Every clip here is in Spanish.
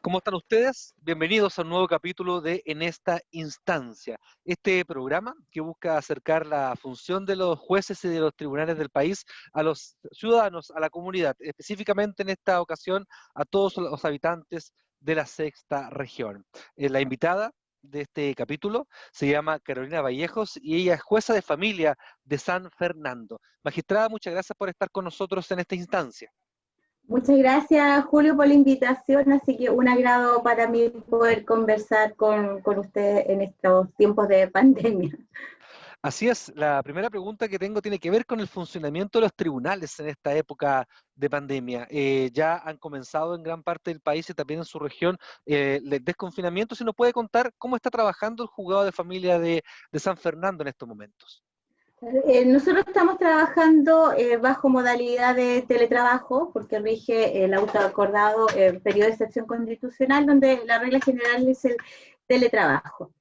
¿Cómo están ustedes? Bienvenidos a un nuevo capítulo de En esta instancia. Este programa que busca acercar la función de los jueces y de los tribunales del país a los ciudadanos, a la comunidad, específicamente en esta ocasión a todos los habitantes de la sexta región. La invitada de este capítulo se llama Carolina Vallejos y ella es jueza de familia de San Fernando. Magistrada, muchas gracias por estar con nosotros en esta instancia. Muchas gracias, Julio, por la invitación, así que un agrado para mí poder conversar con ustedes en estos tiempos de pandemia. Así es, la primera pregunta que tengo tiene que ver con el funcionamiento de los tribunales en esta época de pandemia. Ya han comenzado en gran parte del país y también en su región el desconfinamiento. Si nos puede contar cómo está trabajando el juzgado de familia de San Fernando en estos momentos. Nosotros estamos trabajando bajo modalidad de teletrabajo, porque rige el autoacordado periodo de excepción constitucional, donde la regla general es el teletrabajo.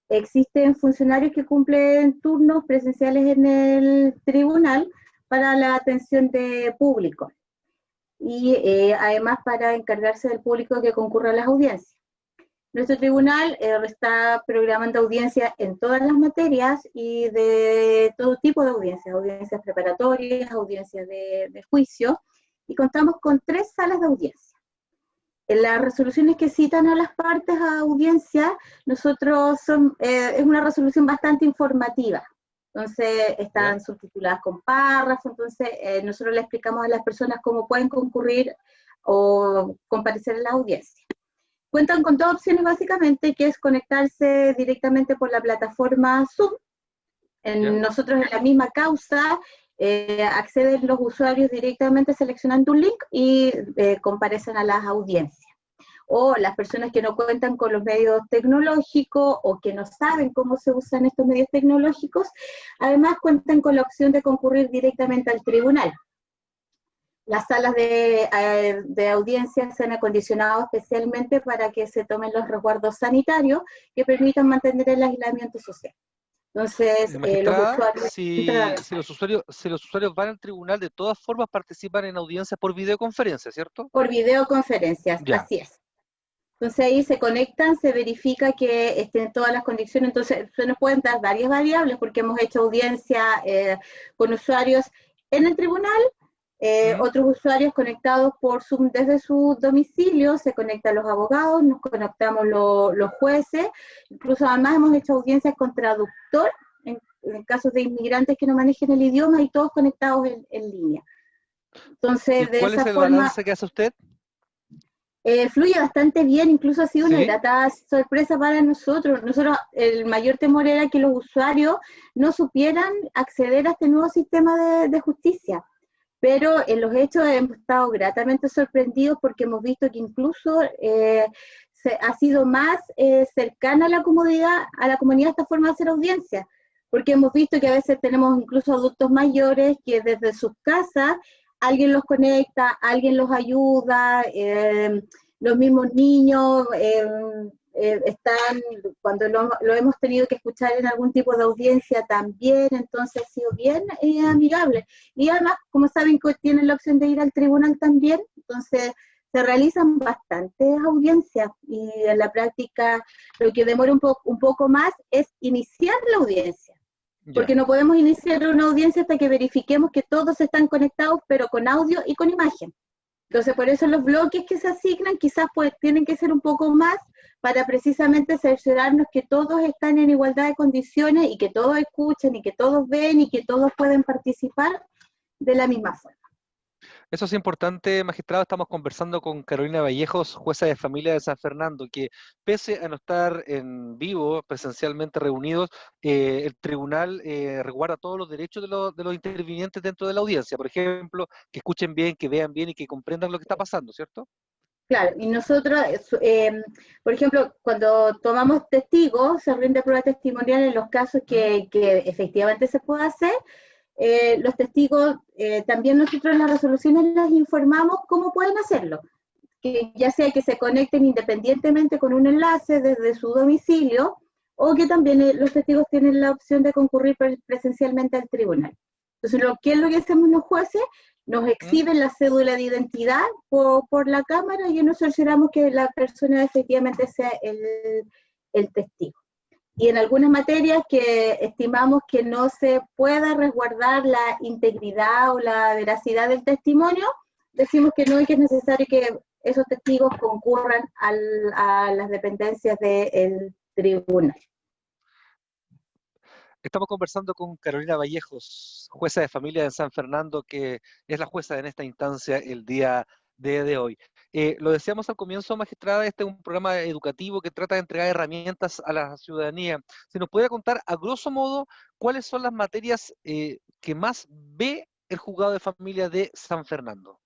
Existen funcionarios que cumplen turnos presenciales en el tribunal para la atención de público y además para encargarse del público que concurra a las audiencias. Nuestro tribunal está programando audiencias en todas las materias y de todo tipo de audiencias, audiencias preparatorias, audiencias de juicio, y contamos con 3 salas de audiencia. En las resoluciones que citan a las partes a audiencia, es una resolución bastante informativa. Entonces, están subtituladas con párrafos, entonces nosotros le explicamos a las personas cómo pueden concurrir o comparecer en la audiencia. Cuentan con 2 opciones básicamente, que es conectarse directamente por la plataforma Zoom. Nosotros en la misma causa acceden los usuarios directamente seleccionando un link y comparecen a las audiencias. O las personas que no cuentan con los medios tecnológicos o que no saben cómo se usan estos medios tecnológicos, además cuentan con la opción de concurrir directamente al tribunal. Las salas de audiencia se han acondicionado especialmente para que se tomen los resguardos sanitarios que permitan mantener el aislamiento social. Entonces, los usuarios van al tribunal, de todas formas participan en audiencias por videoconferencia, ¿cierto? Por videoconferencias, así es. Entonces ahí se conectan, se verifica que estén todas las condiciones, entonces se nos pueden dar varias variables porque hemos hecho audiencia con usuarios en el tribunal, otros usuarios conectados por Zoom desde su domicilio, se conectan los abogados, nos conectamos los jueces, incluso además hemos hecho audiencias con traductor en casos de inmigrantes que no manejen el idioma y todos conectados en línea. Entonces, ¿Y cuál es el balance que hace usted? Fluye bastante bien, incluso ha sido una grata sorpresa para nosotros. El mayor temor era que los usuarios no supieran acceder a este nuevo sistema de justicia. Pero en los hechos hemos estado gratamente sorprendidos porque hemos visto que incluso ha sido más cercana a la comunidad esta forma de hacer audiencia. Porque hemos visto que a veces tenemos incluso adultos mayores que desde sus casas alguien los conecta, alguien los ayuda, los mismos niños están, cuando lo hemos tenido que escuchar en algún tipo de audiencia también, entonces ha sido bien amigable. Y además, como saben que tienen la opción de ir al tribunal también, entonces se realizan bastantes audiencias y en la práctica lo que demora un poco más es iniciar la audiencia. Porque no podemos iniciar una audiencia hasta que verifiquemos que todos están conectados, pero con audio y con imagen. Entonces, por eso los bloques que se asignan quizás tienen que ser un poco más para precisamente cerciorarnos que todos están en igualdad de condiciones y que todos escuchan y que todos ven y que todos pueden participar de la misma forma. Eso es importante, magistrado. Estamos conversando con Carolina Vallejos, jueza de familia de San Fernando, que pese a no estar en vivo, presencialmente reunidos, el tribunal resguarda todos los derechos de los intervinientes dentro de la audiencia. Por ejemplo, que escuchen bien, que vean bien y que comprendan lo que está pasando, ¿cierto? Claro, y nosotros, por ejemplo, cuando tomamos testigos, se rinde prueba testimonial en los casos que efectivamente se puede hacer. Los testigos, también nosotros en las resoluciones les informamos cómo pueden hacerlo, que ya sea que se conecten independientemente con un enlace desde su domicilio, o que también los testigos tienen la opción de concurrir presencialmente al tribunal. Entonces, ¿qué es lo que hacemos los jueces? nos exhiben la cédula de identidad por la cámara y nos cercioramos que la persona efectivamente sea el testigo. Y en algunas materias que estimamos que no se pueda resguardar la integridad o la veracidad del testimonio, decimos que no y que es necesario que esos testigos concurran a las dependencias del tribunal. Estamos conversando con Carolina Vallejos, jueza de familia de San Fernando, que es la jueza en esta instancia el día de hoy. Lo decíamos al comienzo, magistrada, este es un programa educativo que trata de entregar herramientas a la ciudadanía. ¿Se nos puede contar, a grosso modo, cuáles son las materias que más ve el juzgado de familia de San Fernando?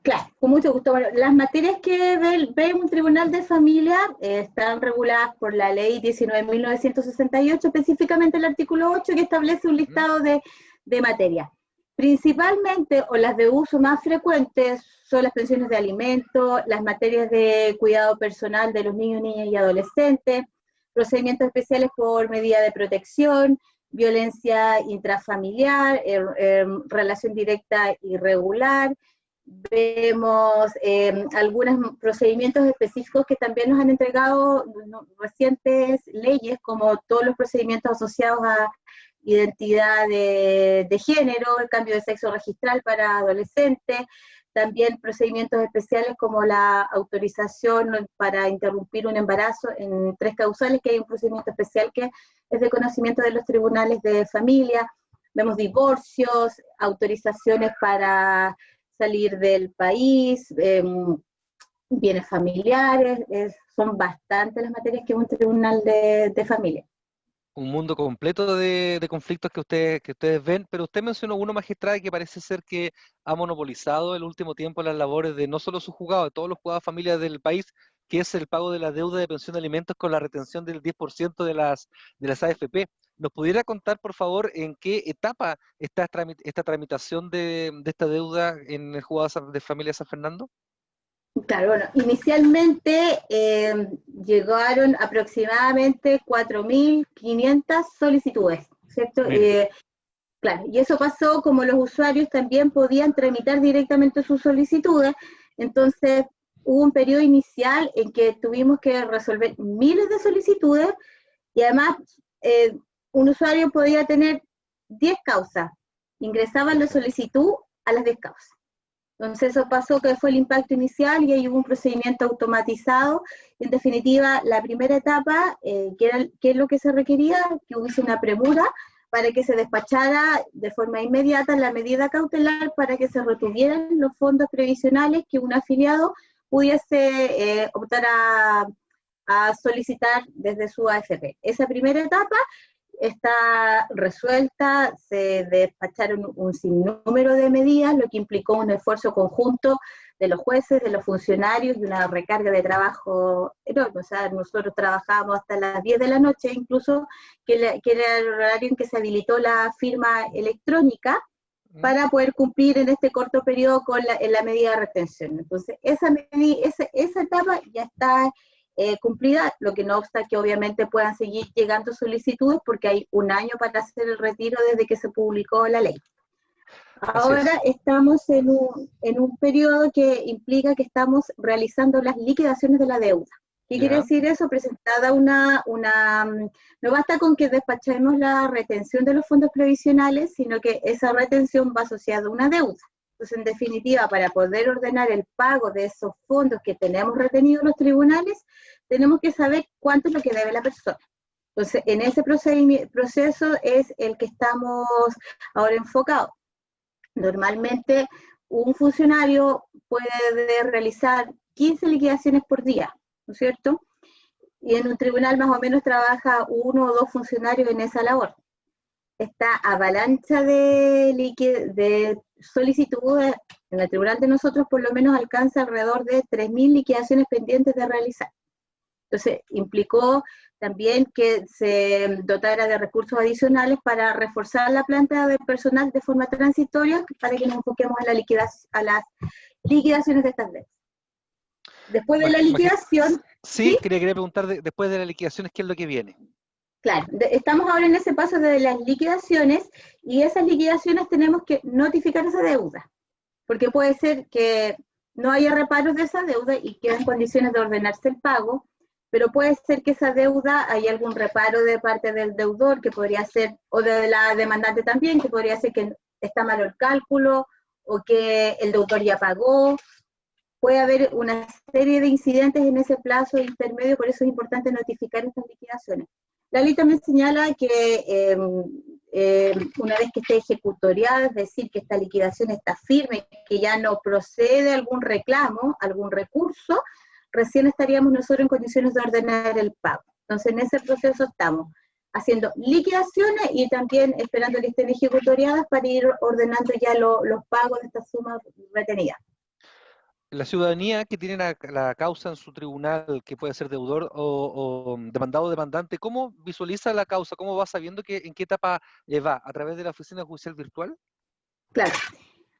Claro, con mucho gusto. Bueno, las materias que ve un tribunal de familia están reguladas por la ley 19.968, específicamente el artículo 8, que establece un listado de materias. Principalmente, o las de uso más frecuentes, son las pensiones de alimento, las materias de cuidado personal de los niños, niñas y adolescentes, procedimientos especiales por medida de protección, violencia intrafamiliar, relación directa irregular. Vemos algunos procedimientos específicos que también nos han entregado recientes leyes, como todos los procedimientos asociados a identidad de género, el cambio de sexo registral para adolescentes, también procedimientos especiales como la autorización para interrumpir un embarazo en 3 causales, que hay un procedimiento especial que es de conocimiento de los tribunales de familia. Vemos divorcios, autorizaciones para salir del país, bienes familiares, son bastantes las materias que un tribunal de familia. Un mundo completo de conflictos que ustedes ven, pero usted mencionó uno, magistrada, que parece ser que ha monopolizado el último tiempo las labores de no solo su juzgado, de todos los juzgados de familia del país, que es el pago de la deuda de pensión de alimentos con la retención del 10% de las AFP. ¿Nos pudiera contar, por favor, en qué etapa está esta tramitación de esta deuda en el juzgado de familia de San Fernando? Claro, bueno, inicialmente llegaron aproximadamente 4.500 solicitudes, ¿cierto? Claro, y eso pasó como los usuarios también podían tramitar directamente sus solicitudes, entonces hubo un periodo inicial en que tuvimos que resolver miles de solicitudes y además un usuario podía tener 10 causas, ingresaban la solicitud a las 10 causas. Entonces eso pasó, que fue el impacto inicial, y ahí hubo un procedimiento automatizado. En definitiva, la primera etapa, ¿qué es lo que se requería? Que hubiese una premura para que se despachara de forma inmediata la medida cautelar para que se retuvieran los fondos previsionales que un afiliado pudiese optar a solicitar desde su AFP. Esa primera etapa está resuelta, se despacharon un sinnúmero de medidas, lo que implicó un esfuerzo conjunto de los jueces, de los funcionarios y una recarga de trabajo enorme. O sea, nosotros trabajábamos hasta las 10 de la noche, incluso que era el horario en que se habilitó la firma electrónica para poder cumplir en este corto periodo con la medida de retención. Entonces, esa etapa ya está cumplida, lo que no obsta que obviamente puedan seguir llegando solicitudes porque hay un año para hacer el retiro desde que se publicó la ley. Ahora estamos en un periodo que implica que estamos realizando las liquidaciones de la deuda. ¿Qué quiere decir eso? Presentada no basta con que despachemos la retención de los fondos previsionales, sino que esa retención va asociada a una deuda. Entonces, en definitiva, para poder ordenar el pago de esos fondos que tenemos retenidos en los tribunales, tenemos que saber cuánto es lo que debe la persona. Entonces, en ese proceso es el que estamos ahora enfocados. Normalmente, un funcionario puede realizar 15 liquidaciones por día, ¿no es cierto? Y en un tribunal más o menos trabaja 1 o 2 funcionarios en esa labor. Esta avalancha de solicitudes en el tribunal de nosotros por lo menos alcanza alrededor de 3.000 liquidaciones pendientes de realizar. Entonces, implicó también que se dotara de recursos adicionales para reforzar la planta de personal de forma transitoria para que nos enfoquemos a las liquidaciones de estas deudas. Después de la liquidación... Sí, quería preguntar, después de las liquidaciones, ¿qué es lo que viene? Claro, estamos ahora en ese paso de las liquidaciones y esas liquidaciones tenemos que notificar esa deuda, porque puede ser que no haya reparos de esa deuda y quede en condiciones de ordenarse el pago, pero puede ser que esa deuda haya algún reparo de parte del deudor, que podría ser, o de la demandante también, que podría ser que está malo el cálculo, o que el deudor ya pagó. Puede haber una serie de incidentes en ese plazo intermedio, por eso es importante notificar estas liquidaciones. La ley también señala que una vez que esté ejecutoriada, es decir, que esta liquidación está firme, que ya no procede algún reclamo, algún recurso, recién estaríamos nosotros en condiciones de ordenar el pago. Entonces, en ese proceso estamos haciendo liquidaciones y también esperando que estén ejecutoriadas para ir ordenando ya los pagos de estas sumas retenidas. La ciudadanía que tiene la causa en su tribunal, que puede ser deudor o demandado o demandante, ¿cómo visualiza la causa? ¿Cómo va sabiendo en qué etapa va? ¿A través de la oficina judicial virtual? Claro.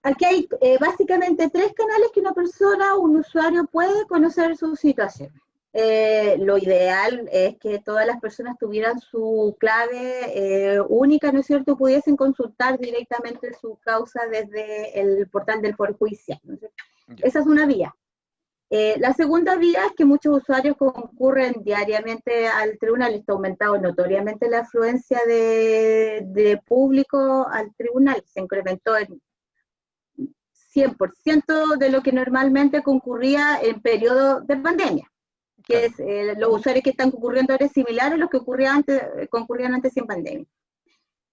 Aquí hay básicamente 3 canales que una persona, un usuario puede conocer su situación. Lo ideal es que todas las personas tuvieran su clave única, ¿no es cierto?, pudiesen consultar directamente su causa desde el portal del Poder Judicial, ¿no es cierto? Esa es una vía. La segunda vía es que muchos usuarios concurren diariamente al tribunal. Está aumentado notoriamente la afluencia de público al tribunal, se incrementó en 100% de lo que normalmente concurría en periodo de pandemia, que es los usuarios que están concurriendo ahora es similar a los que concurrían antes sin pandemia.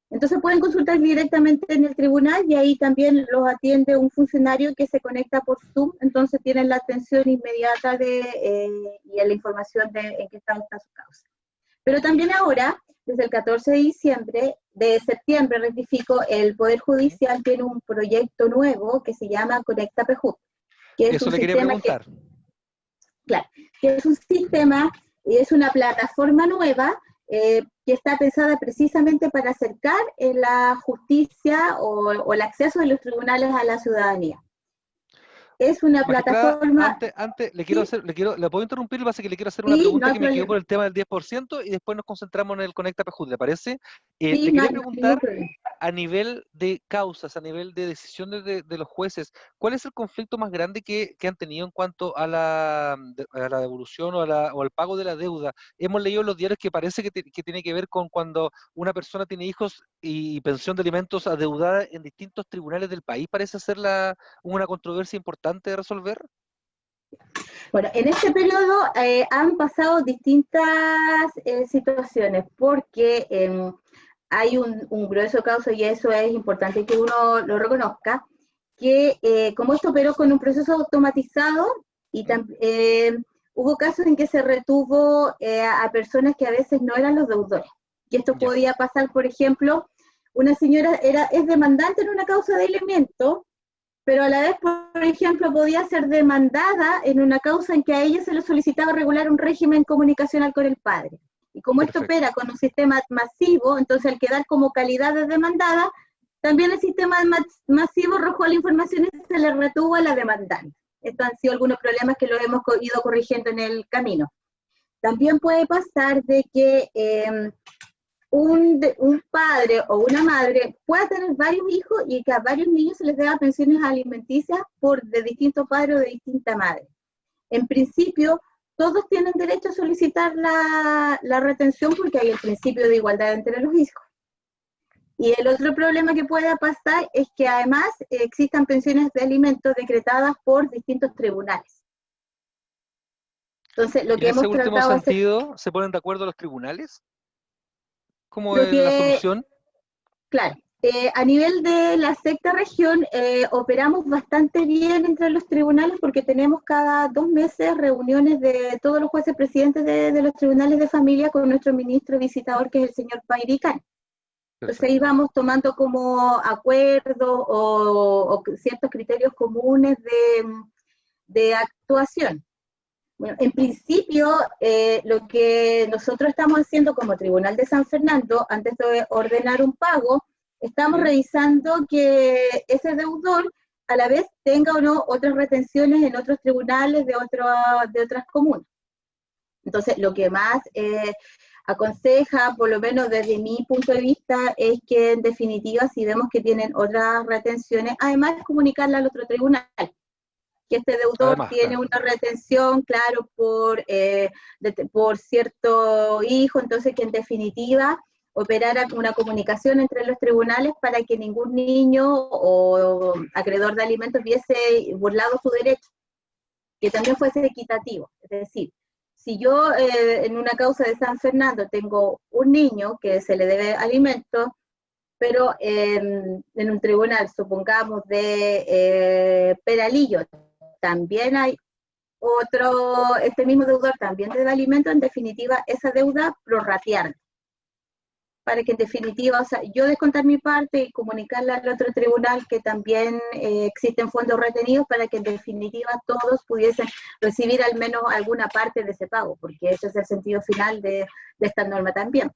Entonces pueden consultar directamente en el tribunal y ahí también los atiende un funcionario que se conecta por Zoom, entonces tienen la atención inmediata y la información de en qué estado está su causa. Pero también ahora, desde el 14 de septiembre, rectifico, el Poder Judicial tiene un proyecto nuevo que se llama Conecta PEJUT, que es Eso un le quería sistema preguntar. que es un sistema y es una plataforma nueva que está pensada precisamente para acercar la justicia o el acceso de los tribunales a la ciudadanía. Es una Magistrada, plataforma... antes ¿Sí? ¿le puedo interrumpir? Pasa que le quiero hacer una Sí, no pregunta hay que me quedó problema. por el tema del 10% y después nos concentramos en el Conecta PJ, ¿le parece? Sí, Le no quería hay ningún preguntar, problema. a nivel de causas, a nivel de decisiones de los jueces, ¿cuál es el conflicto más grande que han tenido en cuanto a a la devolución o al pago de la deuda? Hemos leído en los diarios que parece que tiene que ver con cuando una persona tiene hijos y pensión de alimentos adeudada en distintos tribunales del país. Parece ser una controversia importante de resolver. Bueno, en este periodo han pasado distintas situaciones porque hay un grueso caso, y eso es importante que uno lo reconozca, que como esto operó con un proceso automatizado, y hubo casos en que se retuvo a personas que a veces no eran los deudores. Y esto podía pasar, por ejemplo, una señora es demandante en una causa de alimentos, pero a la vez, por ejemplo, podía ser demandada en una causa en que a ella se le solicitaba regular un régimen comunicacional con el padre. Y como esto opera con un sistema masivo, entonces al quedar como calidad de demandada, también el sistema masivo arrojó la información y se le retuvo a la demandante. Estos han sido algunos problemas que los hemos ido corrigiendo en el camino. También puede pasar de que un padre o una madre pueda tener varios hijos y que a varios niños se les deba pensiones alimenticias de distintos padres o de distinta madre. En principio, todos tienen derecho a solicitar la retención porque hay el principio de igualdad entre los hijos. Y el otro problema que pueda pasar es que además existan pensiones de alimentos decretadas por distintos tribunales. Entonces, lo que En ese hemos último tratado de hacer... sentido, ¿se ponen de acuerdo los tribunales? ¿Cómo Lo es la que, solución? claro, a nivel de la sexta región operamos bastante bien entre los tribunales porque tenemos cada 2 meses reuniones de todos los jueces presidentes de los tribunales de familia con nuestro ministro visitador, que es el señor Pairicán. Entonces ahí vamos tomando como acuerdos o ciertos criterios comunes de actuación. Bueno, en principio, lo que nosotros estamos haciendo como Tribunal de San Fernando, antes de ordenar un pago, estamos revisando que ese deudor a la vez tenga o no otras retenciones en otros tribunales de otras comunas. Entonces, lo que más aconseja, por lo menos desde mi punto de vista, es que en definitiva, si vemos que tienen otras retenciones, además comunicarla al otro tribunal, que este deudor Además, tiene claro. una retención, claro, por cierto hijo, entonces que en definitiva operara una comunicación entre los tribunales para que ningún niño o acreedor de alimentos viese burlado su derecho, que también fuese equitativo. Es decir, si yo en una causa de San Fernando tengo un niño que se le debe alimentos, pero en un tribunal, supongamos, de Peralillo, también hay este mismo deudor también debe alimentos, en definitiva, esa deuda prorratear, para que en definitiva, o sea, yo descontar mi parte y comunicarla al otro tribunal que también existen fondos retenidos para que en definitiva todos pudiesen recibir al menos alguna parte de ese pago, porque ese es el sentido final de esta norma también.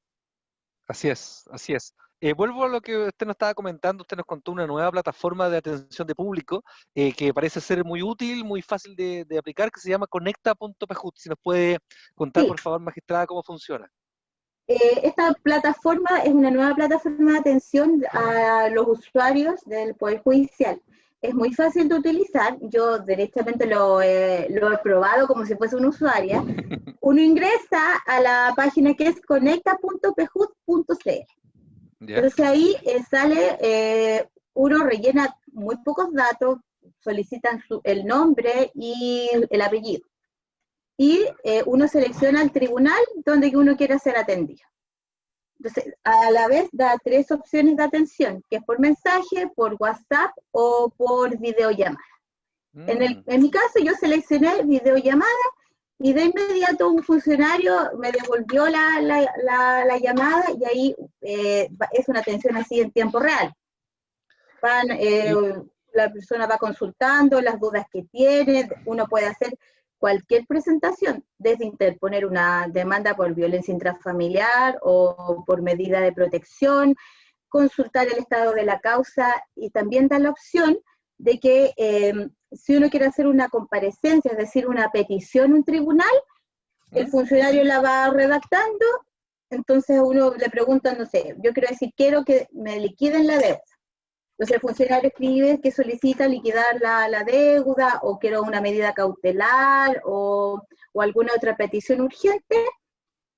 Así es, así es. Vuelvo a lo que usted nos estaba comentando, usted nos contó una nueva plataforma de atención de público que parece ser muy útil, muy fácil de aplicar, que se llama conecta.pjut. Si nos puede contar, Sí, por favor, magistrada, cómo funciona. esta plataforma es una nueva plataforma de atención a los usuarios del Poder Judicial. Es muy fácil de utilizar, yo directamente lo he probado como si fuese una usuaria. Uno ingresa a la página que es conecta.pjut.cl. ¿Ya? Entonces ahí uno rellena muy pocos datos, solicitan el nombre y el apellido. Y uno selecciona el tribunal donde uno quiere ser atendido. Entonces, a la vez da 3 opciones de atención, que es por mensaje, por WhatsApp o por videollamada. En mi caso, yo seleccioné videollamada y de inmediato un funcionario me devolvió la llamada y ahí es una atención así en tiempo real. La persona va consultando las dudas que tiene, uno puede hacer cualquier presentación, desde interponer una demanda por violencia intrafamiliar o por medida de protección, consultar el estado de la causa y también da la opción de que si uno quiere hacer una comparecencia, es decir, una petición a un tribunal, el funcionario la va redactando, entonces uno le pregunta, no sé, yo quiero decir, quiero que me liquiden la deuda. Entonces el funcionario escribe que solicita liquidar la deuda o quiero una medida cautelar o alguna otra petición urgente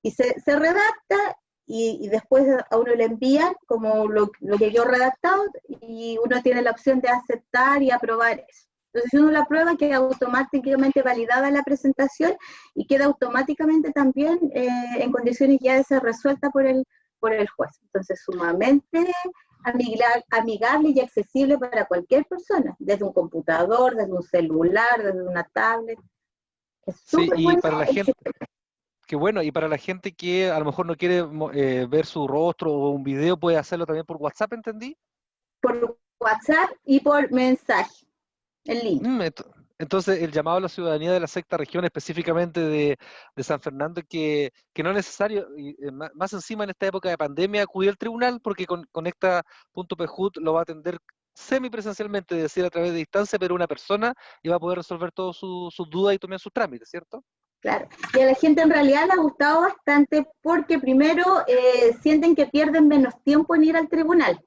y se redacta y después a uno le envían como lo que quedó redactado y uno tiene la opción de aceptar y aprobar eso. Entonces si uno la aprueba queda automáticamente validada la presentación y queda automáticamente también en condiciones ya de ser resuelta por el juez. Entonces sumamente amigable y accesible para cualquier persona, desde un computador, desde un celular, desde una tablet. Es Sí, súper y bueno. para la gente, qué bueno, y para la gente que a lo mejor no quiere ver su rostro o un video, puede hacerlo también por WhatsApp, ¿entendí? Por WhatsApp y por mensaje en línea. Entonces, el llamado a la ciudadanía de la sexta región, específicamente de San Fernando, que no es necesario, y, más encima en esta época de pandemia, acudir al tribunal, porque con Conecta.pjut lo va a atender semipresencialmente, es decir, a través de distancia, pero una persona y va a poder resolver todas sus dudas y tomar sus trámites, ¿cierto? Claro, y a la gente en realidad le ha gustado bastante porque primero sienten que pierden menos tiempo en ir al tribunal,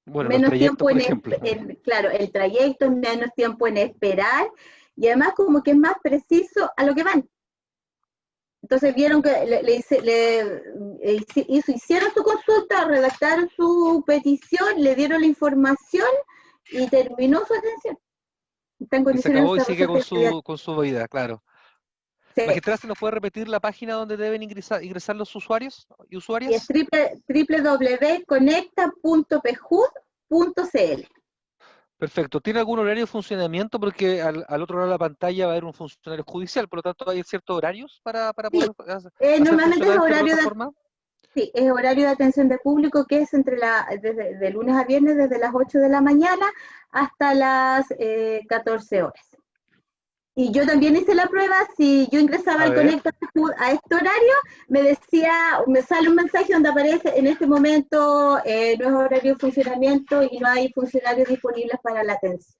Bueno, los menos trayectos, tiempo por ejemplo. claro, el trayecto, menos tiempo en esperar, y además como que es más preciso a lo que van. Entonces vieron que hicieron su consulta, redactaron su petición, le dieron la información y terminó su atención. Está en Y se condiciones acabó y de sigue resolver. con su vida, claro. Sí. Magistrada, ¿se nos puede repetir la página donde deben ingresar los usuarios y Y es usuarias? www.conecta.pjud.cl. Perfecto. ¿Tiene algún horario de funcionamiento? Porque al otro lado de la pantalla va a haber un funcionario judicial, por lo tanto hay ciertos horarios para Sí, poder hacer normalmente funcionar esta plataforma. sí, es horario de atención de público que es desde de lunes a viernes desde las 8 de la mañana hasta las 14 horas. Y yo también hice la prueba, si yo ingresaba A al ver. Conecta a este horario, me sale un mensaje donde aparece, en este momento no es horario de funcionamiento y no hay funcionarios disponibles para la atención.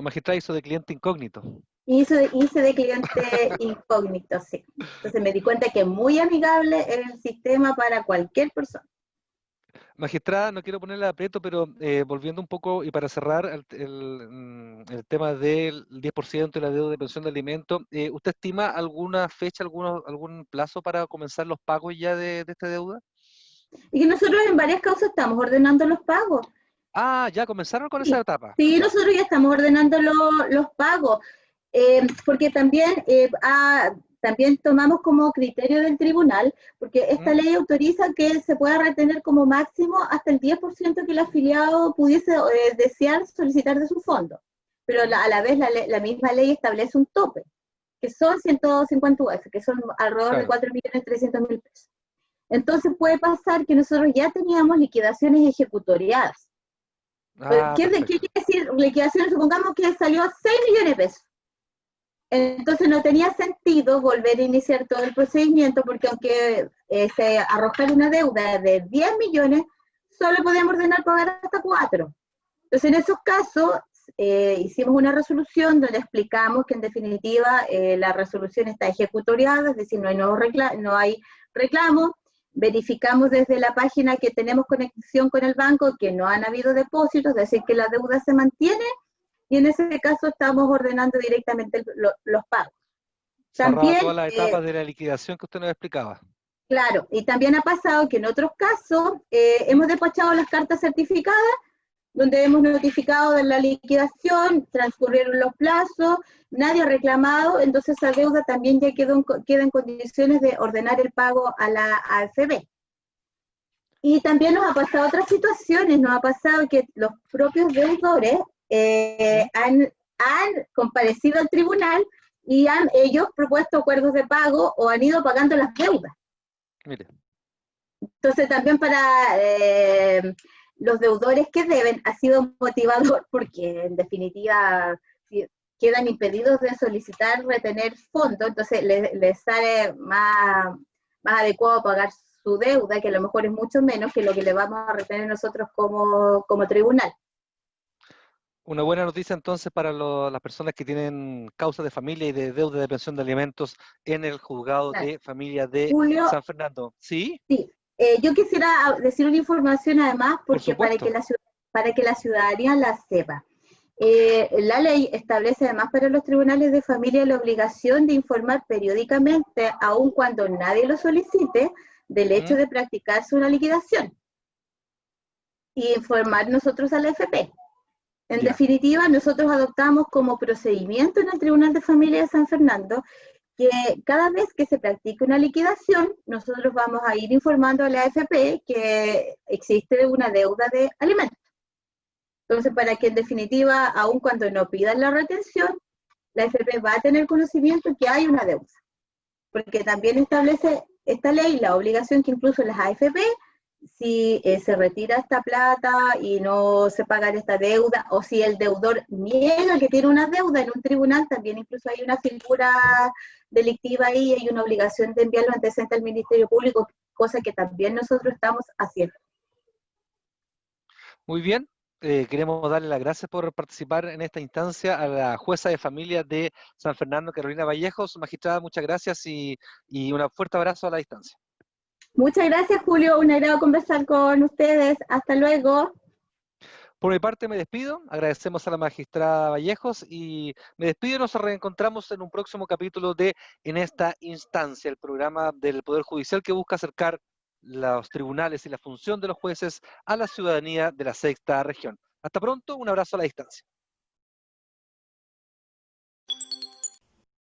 Magistrada hizo de cliente incógnito. hice de cliente incógnito, sí. Entonces me di cuenta que es muy amigable el sistema para cualquier persona. Magistrada, no quiero ponerle aprieto, pero volviendo un poco y para cerrar el tema del 10% de la deuda de pensión de alimentos, ¿usted estima alguna fecha, algún plazo para comenzar los pagos ya de esta deuda? Y que nosotros en varias causas estamos ordenando los pagos. Ah, ya comenzaron con esa Sí, etapa. sí, Ya. nosotros ya estamos ordenando los pagos, porque también tomamos como criterio del tribunal, porque esta ¿Mm? ley autoriza que se pueda retener como máximo hasta el 10% que el afiliado pudiese desear solicitar de su fondo. Pero a la vez la misma ley establece un tope, que son 150 UF, que son alrededor de Claro. 4.300.000 pesos. Entonces puede pasar que nosotros ya teníamos liquidaciones ejecutoriadas. Ah, ¿Qué quiere perfecto. decir liquidación? Supongamos que salió a 6 millones de pesos. Entonces no tenía sentido volver a iniciar todo el procedimiento porque aunque se arrojara una deuda de 10 millones, solo podíamos ordenar pagar hasta 4. Entonces en esos casos hicimos una resolución donde explicamos que en definitiva la resolución está ejecutoriada, es decir, no hay reclamo. Verificamos desde la página que tenemos conexión con el banco que no han habido depósitos, es decir, que la deuda se mantiene y en ese caso estamos ordenando directamente los pagos. Cerrada También, todas las etapas de la liquidación que usted nos explicaba. claro, y también ha pasado que en otros casos ¿Mm? hemos despachado las cartas certificadas donde hemos notificado de la liquidación, transcurrieron los plazos, nadie ha reclamado, entonces esa deuda también ya queda en condiciones de ordenar el pago a la AFB. Y también nos ha pasado otras situaciones, nos ha pasado que los propios deudores ¿Mm? han comparecido al tribunal y han ellos propuesto acuerdos de pago o han ido pagando las deudas. Mire. Entonces también para los deudores que deben ha sido motivador porque en definitiva si quedan impedidos de solicitar retener fondos, entonces les sale más adecuado pagar su deuda, que a lo mejor es mucho menos que lo que le vamos a retener nosotros como tribunal. Una buena noticia entonces para las personas que tienen causa de familia y de deuda de pensión de alimentos en el juzgado Claro. de familia de Julio, San Fernando. ¿Sí? sí, yo quisiera decir una información además Por porque supuesto. para que la ciudadanía la sepa. La ley establece además para los tribunales de familia la obligación de informar periódicamente, aun cuando nadie lo solicite, del hecho ¿Mm? de practicarse una liquidación y informar nosotros a la FP. En Ya. definitiva, nosotros adoptamos como procedimiento en el Tribunal de Familia de San Fernando que cada vez que se practique una liquidación, nosotros vamos a ir informando a la AFP que existe una deuda de alimentos. Entonces, para que en definitiva, aun cuando no pidan la retención, la AFP va a tener conocimiento que hay una deuda. Porque también establece esta ley la obligación que incluso las AFP, si se retira esta plata y no se paga esta deuda, o si el deudor niega que tiene una deuda en un tribunal, también incluso hay una figura delictiva ahí y hay una obligación de enviar los antecedentes al Ministerio Público, cosa que también nosotros estamos haciendo. Muy bien. Queremos darle las gracias por participar en esta instancia a la jueza de familia de San Fernando, Carolina Vallejos. Magistrada, muchas gracias y un fuerte abrazo a la distancia. Muchas gracias, Julio. Un agrado conversar con ustedes. Hasta luego. Por mi parte me despido, agradecemos a la magistrada Vallejos y me despido y nos reencontramos en un próximo capítulo de En esta instancia, el programa del Poder Judicial que busca acercar los tribunales y la función de los jueces a la ciudadanía de la sexta región. Hasta pronto, un abrazo a la distancia.